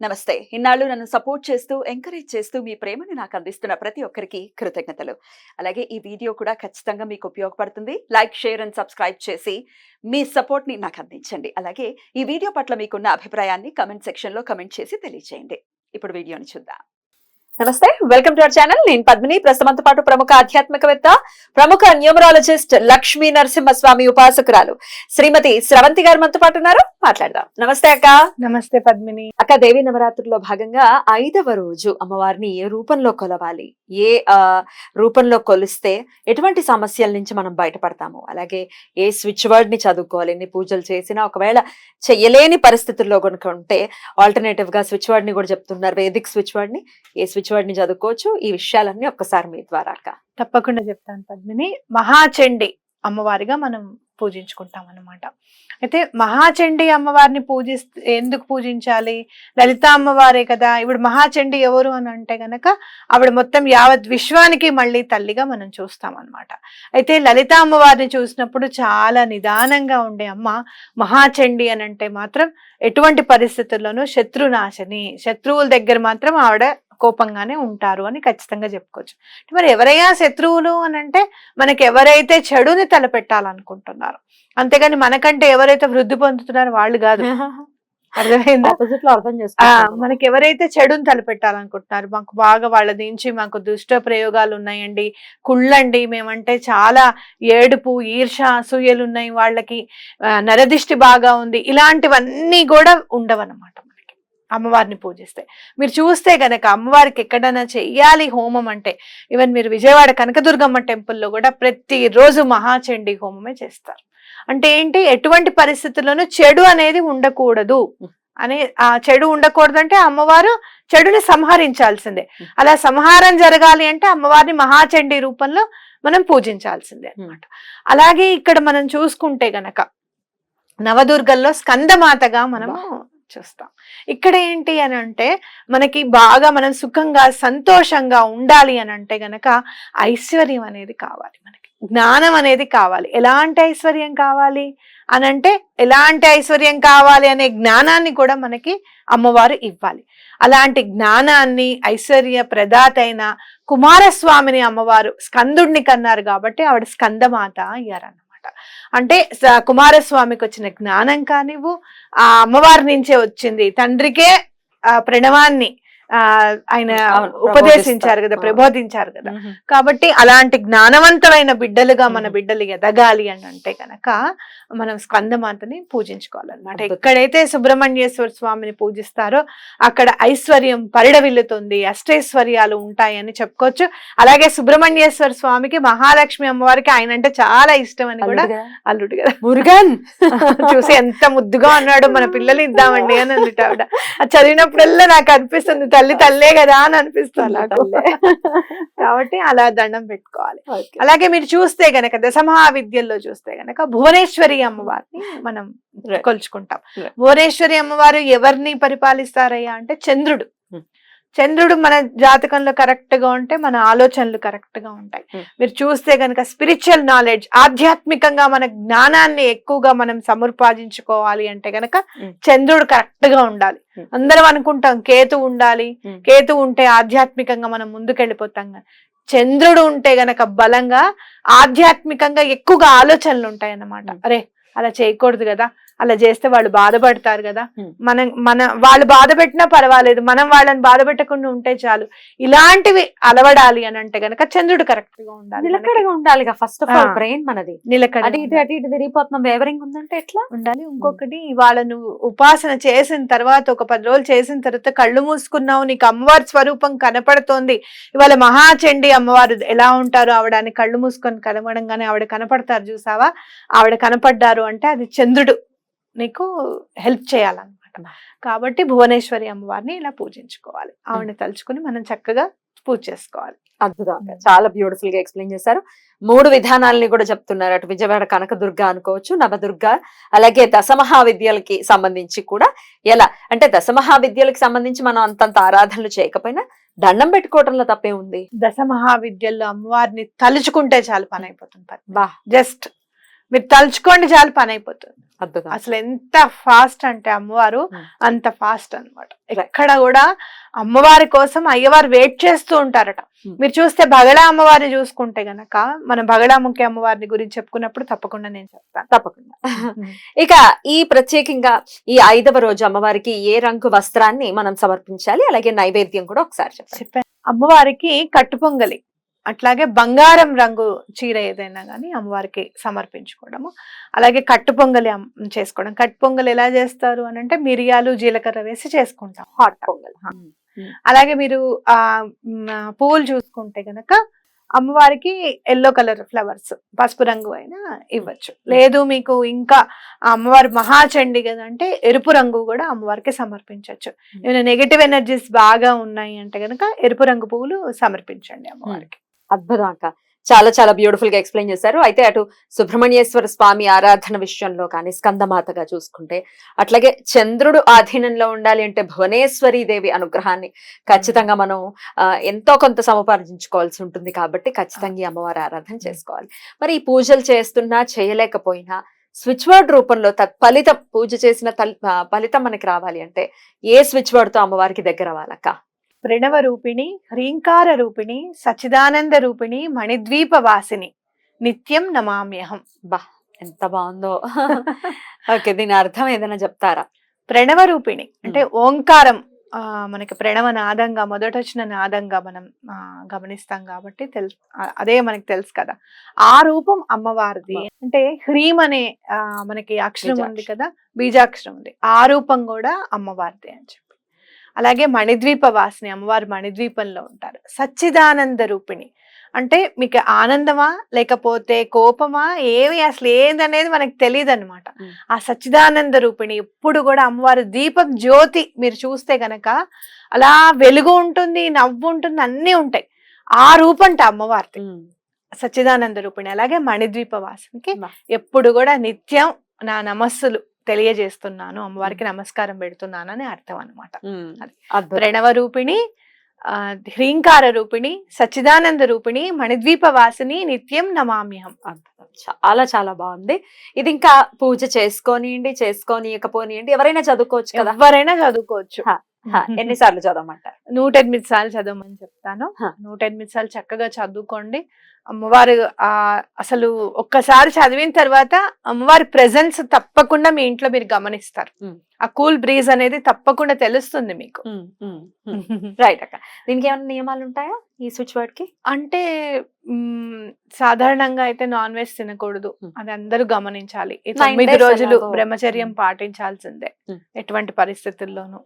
నమస్తే. ఇన్నాళ్ళు నన్ను సపోర్ట్ చేస్తూ, ఎంకరేజ్ చేస్తూ మీ ప్రేమని నాకు అందిస్తున్న ప్రతి ఒక్కరికి కృతజ్ఞతలు. అలాగే ఈ వీడియో కూడా ఖచ్చితంగా మీకు ఉపయోగపడుతుంది. లైక్, షేర్ అండ్ సబ్స్క్రైబ్ చేసి మీ సపోర్ట్‌ని నాకు అందించండి. అలాగే ఈ వీడియో పట్ల మీకున్న అభిప్రాయాన్ని కామెంట్ సెక్షన్‌లో కామెంట్ చేసి తెలియజేయండి. ఇప్పుడు వీడియోని చూద్దాం. నమస్తే, వెల్కమ్ టు అవర్ ఛానల్. నేను పద్మిని. ప్రస్తుతంతో పాటు ప్రముఖ ఆధ్యాత్మికవేత్త, ప్రముఖ న్యూమరాలజిస్ట్ లక్ష్మీ నరసింహస్వామి ఉపాసకురాలు శ్రీమతి స్రవంతి గారు మనతో పాటు ఉన్నారు. మాట్లాడదాం. నమస్తే అక్క. నమస్తే పద్మిని. అక్క, దేవి నవరాత్రుల్లో భాగంగా 5వ రోజు అమ్మవారిని ఏ రూపంలో కొలవాలి, ఏ రూపంలో కొలిస్తే ఎటువంటి సమస్యల నుంచి మనం బయటపడతాము, అలాగే ఏ స్విచ్ వర్డ్ ని చదువుకోవాలి, ఎన్ని పూజలు చేసినా ఒకవేళ చెయ్యలేని పరిస్థితుల్లో కనుక ఉంటే ఆల్టర్నేటివ్ గా స్విచ్ వర్డ్ ని కూడా చెప్తున్నారు, వేదిక్ స్విచ్ వర్డ్ ని, ఏ స్విచ్ వర్డ్ ని చదువుకోవచ్చు, ఈ విషయాలన్నీ ఒక్కసారి మీ ద్వారా అక్క. తప్పకుండా చెప్తాను పద్మిని. మహాచండి అమ్మవారిగా మనం పూజించుకుంటాం అన్నమాట. అయితే మహాచండి అమ్మవారిని ఎందుకు పూజించాలి? లలిత అమ్మవారే కదా. ఇప్పుడు మహాచండి ఎవరు అని అంటే గనక ఆవిడ మొత్తం యావత్ విశ్వానికి మళ్ళీ తల్లిగా మనం చూస్తాం అన్నమాట. అయితే లలిత అమ్మవారిని చూసినప్పుడు చాలా నిదానంగా ఉండే అమ్మ. మహాచండి అని అంటే మాత్రం ఎటువంటి పరిస్థితుల్లోనూ శత్రునాశని, శత్రువుల దగ్గర మాత్రం ఆవిడ కోపంగానే ఉంటారు అని ఖచ్చితంగా చెప్పుకోవచ్చు. మరి ఎవరైనా శత్రువులు అని అంటే మనకి ఎవరైతే చెడుని తలపెట్టాలనుకుంటున్నారు, అంతేగాని మనకంటే ఎవరైతే వృద్ధి పొందుతున్నారో వాళ్ళు కాదు. అర్థమైందా? మనకి ఎవరైతే చెడుని తలపెట్టాలనుకుంటున్నారు, మాకు బాగా వాళ్ళ నుంచి మాకు దుష్ట ప్రయోగాలు ఉన్నాయండి, కుళ్ళండి, మేమంటే చాలా ఏడుపు, ఈర్ష, అసూయలు ఉన్నాయి, వాళ్ళకి నరదిష్టి బాగా ఉంది, ఇలాంటివన్నీ కూడా ఉండవన్నమాట అమ్మవారిని పూజిస్తే. మీరు చూస్తే గనక అమ్మవారికి ఎక్కడైనా చెయ్యాలి హోమం అంటే, ఈవెన్ మీరు విజయవాడ కనకదుర్గమ్మ టెంపుల్లో కూడా ప్రతిరోజు మహాచండీ హోమమే చేస్తారు. అంటే ఏంటి, ఎటువంటి పరిస్థితుల్లోనూ చెడు అనేది ఉండకూడదు అని. ఆ చెడు ఉండకూడదు అంటే అమ్మవారు చెడుని సంహరించాల్సిందే. అలా సంహారం జరగాలి అంటే అమ్మవారిని మహాచండీ రూపంలో మనం పూజించాల్సిందే అన్నమాట. అలాగే ఇక్కడ మనం చూసుకుంటే గనక నవదుర్గల్లో స్కందమాతగా మనము చూస్తాం. ఇక్కడ ఏంటి అని అంటే మనకి బాగా మనం సుఖంగా సంతోషంగా ఉండాలి అని అంటే గనక ఐశ్వర్యం అనేది కావాలి, మనకి జ్ఞానం అనేది కావాలి. ఎలాంటి ఐశ్వర్యం కావాలి అని అంటే, ఎలాంటి ఐశ్వర్యం కావాలి అనే జ్ఞానాన్ని కూడా మనకి అమ్మవారు ఇవ్వాలి. అలాంటి జ్ఞానాన్ని ఐశ్వర్య ప్రదాత అయిన కుమారస్వామిని అమ్మవారు స్కందుడిని కన్నారు కాబట్టి ఆవిడ స్కందమాత అయ్యారన్న. అంటే కుమారస్వామికి వచ్చిన జ్ఞానం కానివ్వు, ఆ అమ్మవారి నుంచే వచ్చింది. తండ్రికే ప్రణవాన్ని ఆయన ఉపదేశించారు కదా, ప్రబోధించారు కదా. కాబట్టి అలాంటి జ్ఞానవంతమైన బిడ్డలుగా మన బిడ్డలు ఎదగాలి అని అంటే కనుక మనం స్కందమాతని పూజించుకోవాలన్నమాట. ఎక్కడైతే సుబ్రహ్మణ్యేశ్వర స్వామిని పూజిస్తారో అక్కడ ఐశ్వర్యం పరిడవిల్లుతుంది, అష్టైశ్వర్యాలు ఉంటాయని చెప్పుకోవచ్చు. అలాగే సుబ్రహ్మణ్యేశ్వర స్వామికి మహాలక్ష్మి అమ్మవారికి ఆయన అంటే చాలా ఇష్టం అని కూడా, అల్లుడు కదా మురుగన్ చూసి ఎంత ముద్దుగా ఉన్నాడు, మన పిల్లలు ఇద్దామండి అని అందుట ఆవిడ. అది చదివినప్పుడల్లా నాకు అనిపిస్తుంది, తల్లి తల్లే కదా అని అనిపిస్తుంది నాకు. కాబట్టి అలా దండం పెట్టుకోవాలి. అలాగే మీరు చూస్తే గనక దశమహావిద్యల్లో చూస్తే గనక భువనేశ్వరి అమ్మవారిని మనం కొలుచుకుంటాం. భువనేశ్వరి అమ్మవారు ఎవరిని పరిపాలిస్తారయ్యా అంటే చంద్రుడు. చంద్రుడు మన జాతకంలో కరెక్ట్ గా ఉంటే మన ఆలోచనలు కరెక్ట్ గా ఉంటాయి. మీరు చూస్తే గనక స్పిరిచువల్ నాలెడ్జ్, ఆధ్యాత్మికంగా మన జ్ఞానాన్ని ఎక్కువగా మనం సముపార్జించుకోవాలి అంటే గనక చంద్రుడు కరెక్ట్ గా ఉండాలి. అందరం అనుకుంటాం కేతు ఉండాలి, కేతు ఉంటే ఆధ్యాత్మికంగా మనం ముందుకెళ్ళిపోతాం. చంద్రుడు ఉంటే గనక బలంగా ఆధ్యాత్మికంగా ఎక్కువగా ఆలోచనలు ఉంటాయి అన్నమాట. అరే అలా చేయకూడదు కదా, అలా చేస్తే వాళ్ళు బాధపడతారు కదా, వాళ్ళు బాధ పెట్టినా పర్వాలేదు, మనం వాళ్ళని బాధ పెట్టకుండా ఉంటే చాలు. ఇలాంటివి అలవడాలి అని అంటే గనక చంద్రుడు కరెక్ట్ గా ఉండాలి, నిలకడగా ఉండాలి. ఫస్ట్ ఆఫ్ ఆల్ బ్రెయిన్ మనది నిలకడ, అటు ఇటు తిరిగిపోతున్నాం, వేవరింగ్ ఉందంటే ఎట్లా ఉండాలి. ఇంకొకటి, ఇవాళ నువ్వు ఉపాసన చేసిన తర్వాత ఒక 10 రోజులు చేసిన తర్వాత కళ్ళు మూసుకున్నావు, నీకు అమ్మవారి స్వరూపం కనపడుతోంది. ఇవాళ మహాచండి అమ్మవారు ఎలా ఉంటారు, ఆవిడ కళ్ళు మూసుకొని కనబడంగానే ఆవిడ కనపడతారు చూసావా, ఆవిడ కనపడ్డారు అంటే అది చంద్రుడు నీకు హెల్ప్ చేయాలన్నమాట. కాబట్టి భువనేశ్వరి అమ్మవారిని ఇలా పూజించుకోవాలి. ఆవిడని తలుచుకుని మనం చక్కగా పూజ చేసుకోవాలి. అద్భుతంగా, చాలా బ్యూటిఫుల్ గా ఎక్స్ప్లెయిన్ చేశారు. 3 విధానాలని కూడా చెప్తున్నారు. అటు విజయవాడ కనకదుర్గ అనుకోవచ్చు, నవదుర్గ, అలాగే దశమహావిద్యలకి సంబంధించి కూడా. ఎలా అంటే దశమహావిద్యలకు సంబంధించి మనం అంతంత ఆరాధనలు చేయకపోయినా దండం పెట్టుకోవడంలో తప్పే ఉంది. దశమహావిద్యల్లో అమ్మవారిని తలుచుకుంటే చాలు పని అయిపోతుంది. జస్ట్ మీరు తలుచుకోండి చాలు పని అయిపోతుంది. అద్భుతం. అసలు ఎంత ఫాస్ట్ అంటే అమ్మవారు అంత ఫాస్ట్ అన్నమాట. ఎక్కడ కూడా అమ్మవారి కోసం అయ్యవారు వెయిట్ చేస్తూ ఉంటారట. మీరు చూస్తే బగళా అమ్మవారిని చూసుకుంటే గనక మనం బగళాముఖి అమ్మవారిని గురించి చెప్పుకున్నప్పుడు తప్పకుండా నేను చెప్తాను. తప్పకుండా. ఇక ఈ ప్రత్యేకంగా ఈ 5వ రోజు అమ్మవారికి ఏ రంగు వస్త్రాన్ని మనం సమర్పించాలి, అలాగే నైవేద్యం కూడా ఒకసారి చెప్పండి. అమ్మవారికి కట్టు పొంగలి, అట్లాగే బంగారం రంగు చీర ఏదైనా కానీ అమ్మవారికి సమర్పించుకోవడము, అలాగే కట్టు పొంగలి చేసుకోవడం. కట్టు పొంగలి ఎలా చేస్తారు అని అంటే మిరియాలు జీలకర్ర వేసి చేసుకుంటాం, హాట్ పొంగల్. అలాగే మీరు పువ్వులు చూసుకుంటే గనక అమ్మవారికి ఎల్లో కలర్ ఫ్లవర్స్ పసుపు రంగు అయినా ఇవ్వచ్చు. లేదు మీకు ఇంకా అమ్మవారి మహాచండి కదా అంటే ఎరుపు రంగు కూడా అమ్మవారికి సమర్పించవచ్చు. ఏమైనా నెగటివ్ ఎనర్జీస్ బాగా ఉన్నాయి అంటే గనక ఎరుపు రంగు పువ్వులు సమర్పించండి అమ్మవారికి. అద్భుతం అక్క, చాలా చాలా బ్యూటిఫుల్ గా ఎక్స్ప్లెయిన్ చేశారు. అయితే అటు సుబ్రహ్మణ్యేశ్వర స్వామి ఆరాధన విషయంలో కానీ, స్కందమాతగా చూసుకుంటే, అట్లాగే చంద్రుడు ఆధీనంలో ఉండాలి అంటే భువనేశ్వరి దేవి అనుగ్రహాన్ని ఖచ్చితంగా మనం ఎంతో కొంత సముపార్జించుకోవాల్సి ఉంటుంది. కాబట్టి ఖచ్చితంగా ఈ అమ్మవారి ఆరాధన చేసుకోవాలి. మరి ఈ పూజలు చేస్తున్నా చేయలేకపోయినా స్విచ్ వర్డ్ రూపంలో తత్ఫలితం, పూజ చేసిన ఫలితం మనకి రావాలి అంటే ఏ స్విచ్ వర్డ్ తో అమ్మవారికి దగ్గర అవ్వాలక్క? ప్రణవ రూపిణి, హ్రీంకార రూపిణి, సచిదానంద రూపిణి, మణిద్వీప వాసిని, నిత్యం నమామ్యహం. బా, ఎంత బాగుందో. ఓకే, దీని అర్థం ఏదైనా చెప్తారా? ప్రణవ రూపిణి అంటే ఓంకారం, మనకి ప్రణవ నాదంగా మొదట వచ్చిన నాదంగా మనం గమనిస్తాం కాబట్టి తెలుసు, అదే మనకి తెలుసు కదా. ఆ రూపం అమ్మవారిది. అంటే హ్రీం అనే మనకి అక్షరం ఉంది కదా, బీజాక్షరం ఉంది, ఆ రూపం కూడా అమ్మవారిది అని చెప్పి. అలాగే మణిద్వీప వాసిని, అమ్మవారు మణిద్వీపంలో ఉంటారు. సచ్చిదానంద రూపిణి అంటే మీకు ఆనందమా లేకపోతే కోపమా ఏమి అసలు ఏందనేది మనకు తెలియదు అనమాట. ఆ సచ్చిదానంద రూపిణి ఎప్పుడు కూడా అమ్మవారి దీపం జ్యోతి మీరు చూస్తే గనక అలా వెలుగు ఉంటుంది, నవ్వు ఉంటుంది, అన్నీ ఉంటాయి. ఆ రూపంట అమ్మవారిది సచ్చిదానంద రూపిణి. అలాగే మణిద్వీప వాసినికి ఎప్పుడు కూడా నిత్యం నా నమస్సులు తెలియజేస్తున్నాను, అమ్మవారికి నమస్కారం పెడుతున్నాను అని అర్థం అనమాట. ప్రణవ రూపిణి, హ్రీంకార రూపిణి, సచ్చిదానంద రూపిణి, మణిద్వీప వాసిని, నిత్యం నమామ్యహం. చాలా చాలా బాగుంది. ఇది ఇంకా పూజ చేసుకోనియకపోనియండి ఎవరైనా చదువుకోవచ్చు కదా? ఎవరైనా చదువుకోవచ్చు. ఎన్నిసార్లు చదవమంటారు? 108 సార్లు చదవమని చెప్తాను. 108 సార్లు చక్కగా చదువుకోండి. అమ్మవారు అసలు ఒక్కసారి చదివిన తర్వాత అమ్మవారి ప్రెజెన్స్ తప్పకుండా మీ ఇంట్లో మీరు గమనిస్తారు. ఆ కూల్ బ్రీజ్ అనేది తప్పకుండా తెలుస్తుంది మీకు. రైట్ అక్క. దీనికి ఏమైనా నియమాలు ఉంటాయా ఈ స్విచ్ వర్డ్ కి? అంటే సాధారణంగా అయితే నాన్ వెజ్ తినకూడదు, అది అందరూ గమనించాలి. 9 రోజులు బ్రహ్మచర్యం పాటించాల్సిందే ఎటువంటి పరిస్థితుల్లోనూ.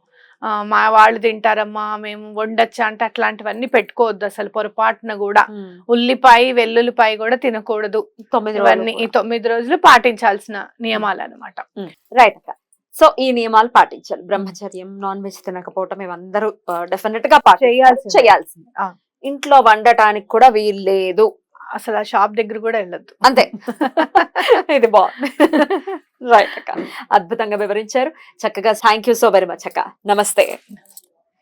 మా వాళ్ళు తింటారమ్మా మేము వండొచ్చా అంటే అట్లాంటివన్నీ పెట్టుకోవద్దు అసలు పొరపాటున కూడా. ఉల్లిపాయ వెల్లుల్లిపాయ కూడా తినకూడదు. ఇవన్నీ ఈ 9 రోజులు పాటించాల్సిన నియమాలు అనమాట. రైట్ అక్క. సో ఈ నియమాలు పాటించాలి. బ్రహ్మచర్యం, నాన్ వెజ్ తినకపోవటం ఇవందరూ డెఫినెట్ గా చేయాల్సింది. ఇంట్లో వండటానికి కూడా వీల్లేదు, అసలు ఆ షాప్ దగ్గర కూడా వెళ్ళొద్దు, అంతే. ఇది బాగుంది. రైట్ అక్క, అద్భుతంగా వివరించారు చక్కగా. Thank you so very much అక్క. నమస్తే.